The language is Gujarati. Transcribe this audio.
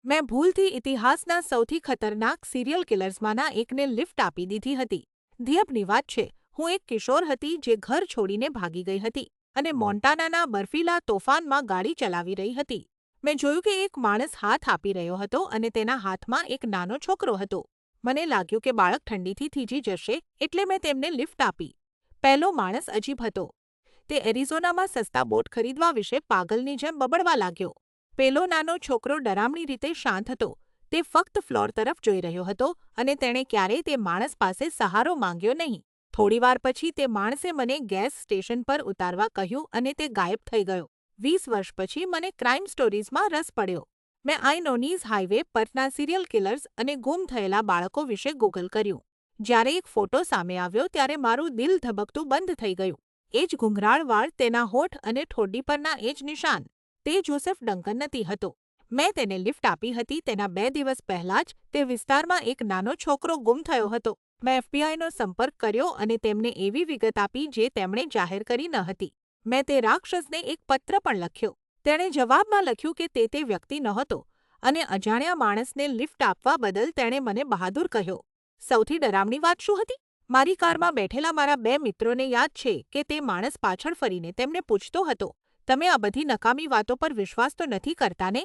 મેં ભૂલથી ઇતિહાસના સૌથી ખતરનાક સિરિયલ કિલર્સમાંના એકને લિફ્ટ આપી દીધી હતી. ધ્યેયની વાત છે, હું એક કિશોર હતી જે ઘર છોડીને ભાગી ગઈ હતી અને મોન્ટાનાના બર્ફીલા તોફાનમાં ગાડી ચલાવી રહી હતી. મેં જોયું કે એક માણસ હાથ આપી રહ્યો હતો અને તેના હાથમાં એક નાનો છોકરો હતો. મને લાગ્યું કે બાળક ઠંડીથી થીજી જશે એટલે મેં તેમને લિફ્ટ આપી. પહેલો માણસ અજીબ હતો. તે એરિઝોનામાં સસ્તા બોટ ખરીદવા વિશે પાગલની જેમ બબડવા લાગ્યો. પેલો નાનો છોકરો ડરામણી રીતે શાંત હતો. તે ફક્ત ફ્લોર તરફ જોઈ રહ્યો હતો અને તેણે ક્યારેય તે માણસ પાસે સહારો માંગ્યો નહીં. થોડીવાર પછી તે માણસે મને ગેસ સ્ટેશન પર ઉતારવા કહ્યું અને તે ગાયબ થઈ ગયો. 20 વર્ષ પછી મને ક્રાઇમ સ્ટોરીઝમાં રસ પડ્યો. મેં આઇનોનીઝ હાઈવે પરના સિરિયલ કિલર્સ અને ગુમ થયેલા બાળકો વિશે ગૂગલ કર્યું. જ્યારે એક ફોટો સામે આવ્યો ત્યારે મારું દિલ ધબકતું બંધ થઈ ગયું. એ જ ઘૂંઘરાળ વાળ, તેના હોઠ અને ઠોડી પરના એ જ નિશાન. તે જોસેફ ડંકન નથી હતો. મેં તેને લિફ્ટ આપી હતી તેના 2 દિવસ પહેલાં જ તે વિસ્તારમાં એક નાનો છોકરો ગુમ થયો હતો. મેં એફબીઆઈનો સંપર્ક કર્યો અને તેમને એવી વિગત આપી જે તેમણે જાહેર કરી ન હતી. મેં તે રાક્ષસને એક પત્ર પણ લખ્યો. તેણે જવાબમાં લખ્યું કે તે વ્યક્તિ નહોતો અને અજાણ્યા માણસને લિફ્ટ આપવા બદલ તેણે મને બહાદુર કહ્યો. સૌથી ડરામણી વાત શું હતી? મારી કારમાં બેઠેલા મારા 2 મિત્રોને યાદ છે કે તે માણસ પાછળ ફરીને તેમને પૂછતો હતો, તમે આ બધી નકામી વાતો પર વિશ્વાસ તો નથી કરતા ને?